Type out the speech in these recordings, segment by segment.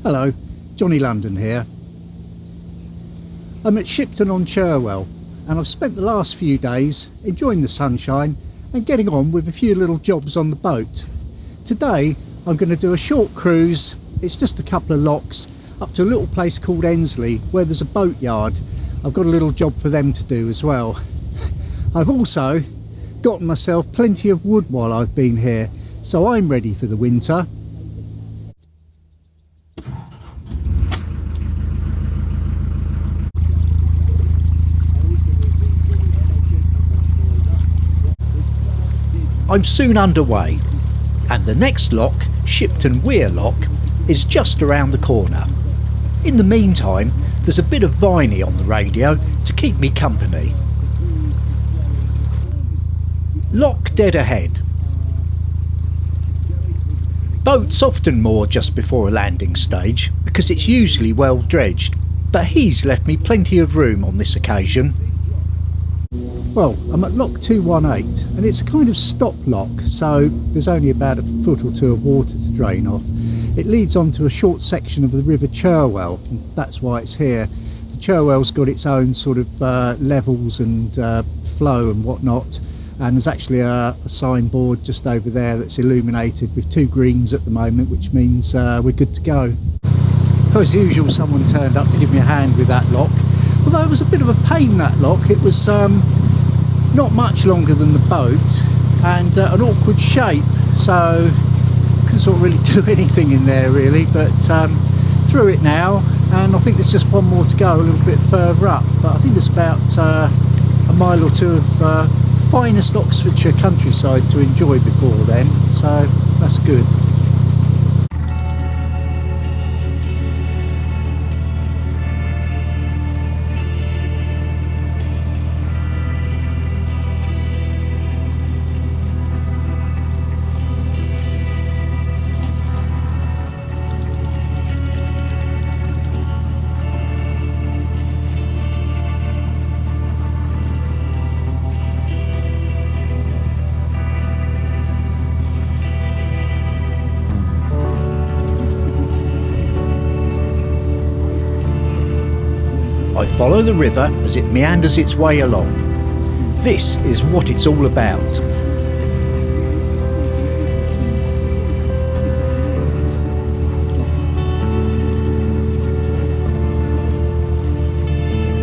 Hello, Johnny London here. I'm at Shipton-on-Cherwell and I've spent the last few days enjoying the sunshine and getting on with a few little jobs on the boat. Today I'm going to do a short cruise. It's just a couple of locks up to a little place called Enslow where there's a boatyard. I've got a little job for them to do as well. I've also gotten myself plenty of wood while I've been here, so I'm ready for the winter. I'm soon underway, and the next lock, Shipton-Weir lock, is just around the corner. In the meantime, there's a bit of Viney on the radio to keep me company. Lock dead ahead. Boats often moor just before a landing stage because it's usually well dredged, but he's left me plenty of room on this occasion. Well, I'm at lock 218 and it's a kind of stop lock, so there's only about a foot or two of water to drain off. It leads onto a short section of the river Cherwell, and that's why it's here. The Cherwell's got its own sort of levels and flow and whatnot, and there's actually a signboard just over there that's illuminated with two greens at the moment, which means we're good to go. As usual, someone turned up to give me a hand with that lock, although it was a bit of a pain, that lock. It was not much longer than the boat and an awkward shape, so couldn't sort of really do anything in there really, but through it now, and I think there's just one more to go a little bit further up, but I think there's about a mile or two of finest Oxfordshire countryside to enjoy before then, so that's good. I follow the river as it meanders its way along. This is what it's all about.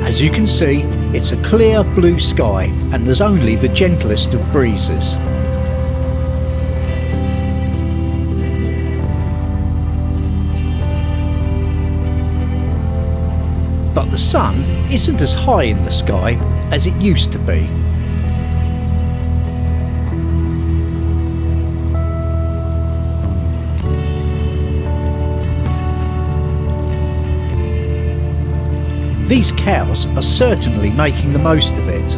As you can see, it's a clear blue sky and there's only the gentlest of breezes. But the sun isn't as high in the sky as it used to be. These cows are certainly making the most of it.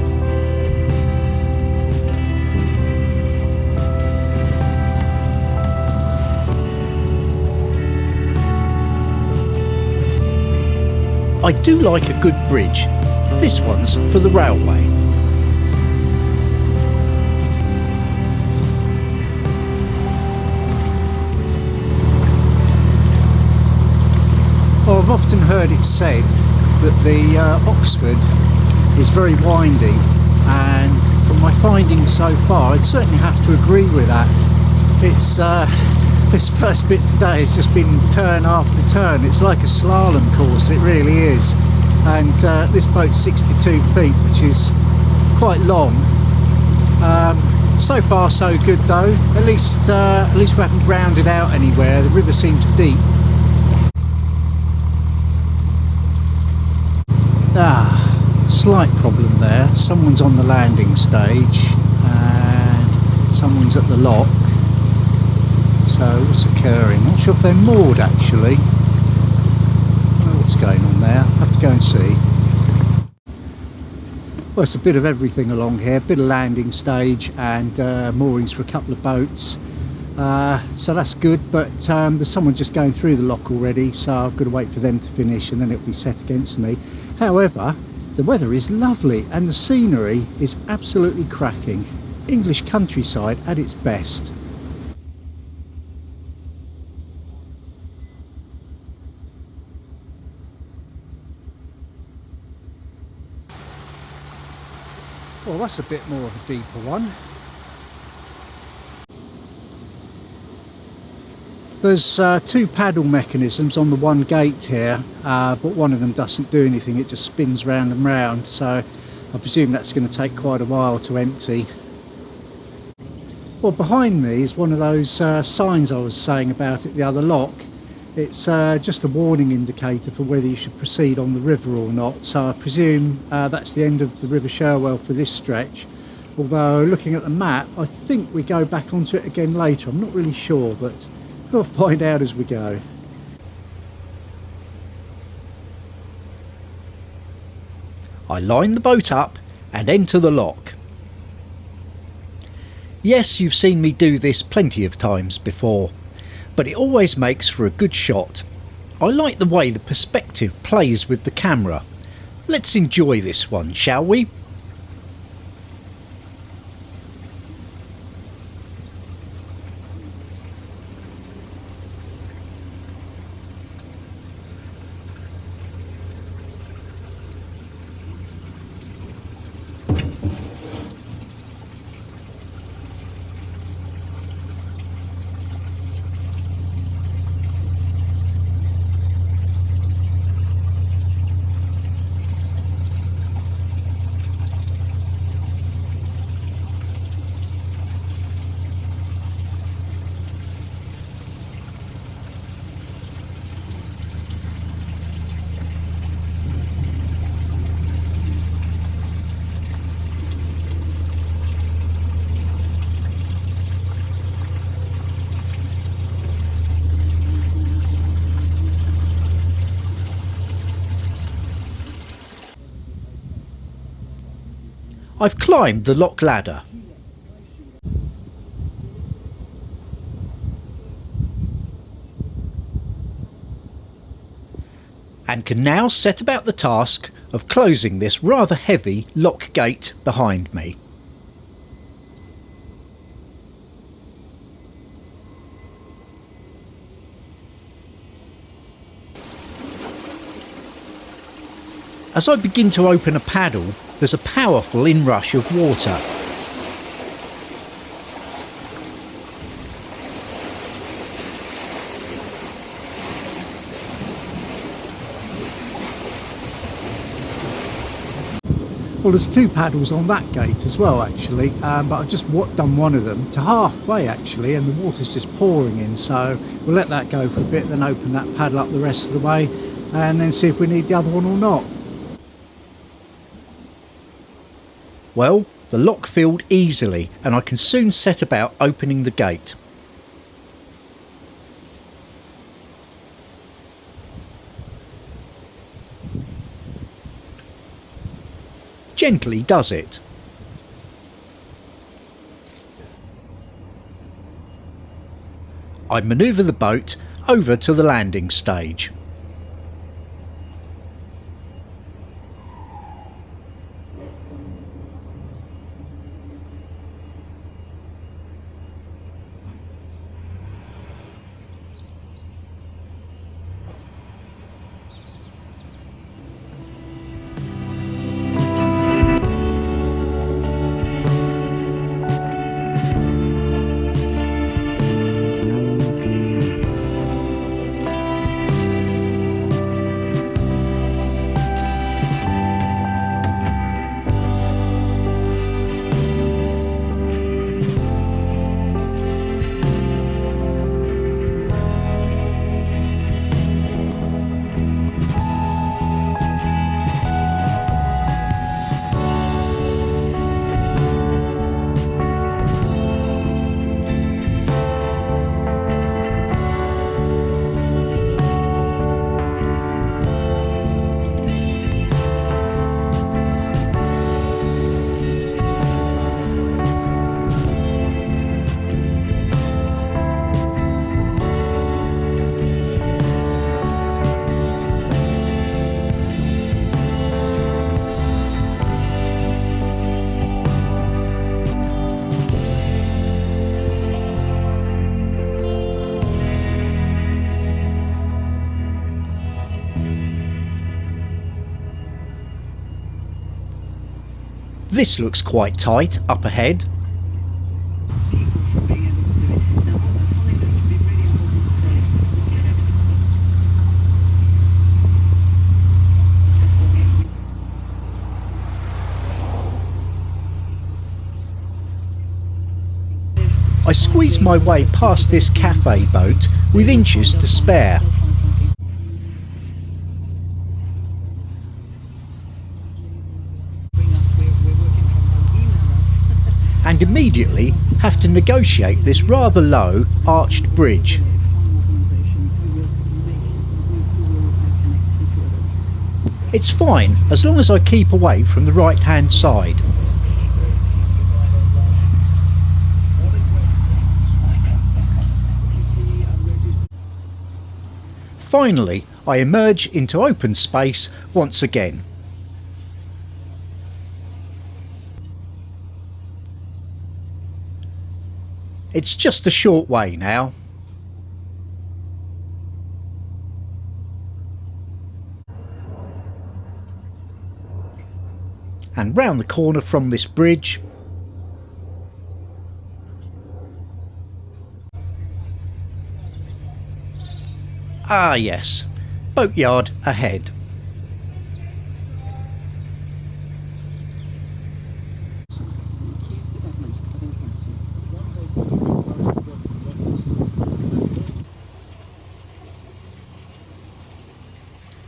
I do like a good bridge. This one's for the railway. Well, I've often heard it said that the Oxford is very windy, and from my findings so far I'd certainly have to agree with that. It's this first bit today has just been turn after turn. It's like a slalom course, it really is. And this boat's 62 feet, which is quite long. So far so good though. At least we haven't grounded out anywhere. The river seems deep. Slight problem there. Someone's on the landing stage and someone's at the lock. So what's occurring? Not sure if they're moored actually. I don't know what's going on there. I'll have to go and see. Well, it's a bit of everything along here. A bit of landing stage and moorings for a couple of boats. So that's good, but there's someone just going through the lock already, so I've got to wait for them to finish and then it'll be set against me. However, the weather is lovely and the scenery is absolutely cracking. English countryside at its best. that's a bit more of a deeper one. There's two paddle mechanisms on the one gate here, but one of them doesn't do anything, it just spins round and round, so I presume that's going to take quite a while to empty. Well, behind me is one of those signs I was saying about at the other lock. It's just a warning indicator for whether you should proceed on the river or not, so I presume that's the end of the River Cherwell for this stretch. Although looking at the map, I think we go back onto it again later. I'm not really sure, but we'll find out as we go. I line the boat up and enter the lock. Yes, you've seen me do this plenty of times before, but it always makes for a good shot. I like the way the perspective plays with the camera. Let's enjoy this one, shall we? I've climbed the lock ladder. And can now set about the task of closing this rather heavy lock gate behind me. As I begin to open a paddle, there's a powerful inrush of water. Well, there's two paddles on that gate as well actually, but I've just done one of them to halfway actually, and the water's just pouring in, so we'll let that go for a bit, then open that paddle up the rest of the way and then see if we need the other one or not. Well, the lock filled easily and I can soon set about opening the gate. Gently does it. I manoeuvre the boat over to the landing stage. This looks quite tight up ahead. I squeezed my way past this cafe boat with inches to spare. And immediately have to negotiate this rather low arched bridge. It's fine as long as I keep away from the right hand side. Finally, I emerge into open space once again. It's just a short way now. And round the corner from this bridge, ah yes, boatyard ahead.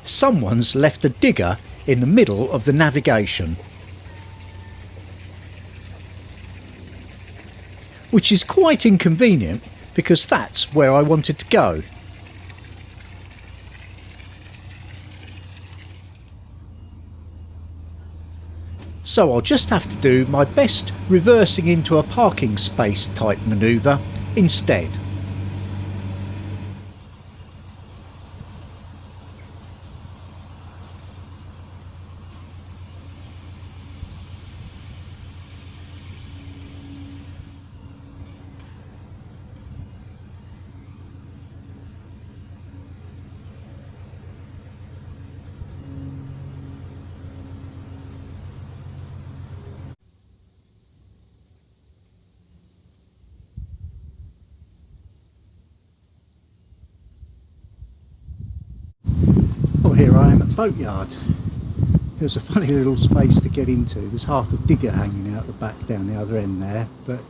Someone's left a digger in the middle of the navigation, which is quite inconvenient because that's where I wanted to go. So I'll just have to do my best reversing into a parking space type manoeuvre instead. Well, here I am at Boatyard. There's a funny little space to get into. There's half a digger hanging out the back down the other end there, but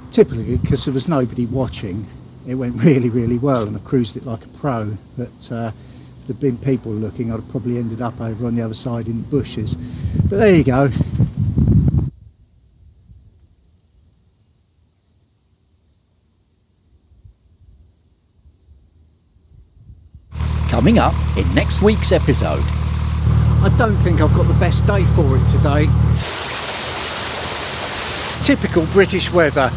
typically because there was nobody watching, it went really well and I cruised it like a pro. But if there'd been people looking, I'd have probably ended up over on the other side in the bushes. But there you go. Coming up in next week's episode. I don't think I've got the best day for it today. Typical British weather.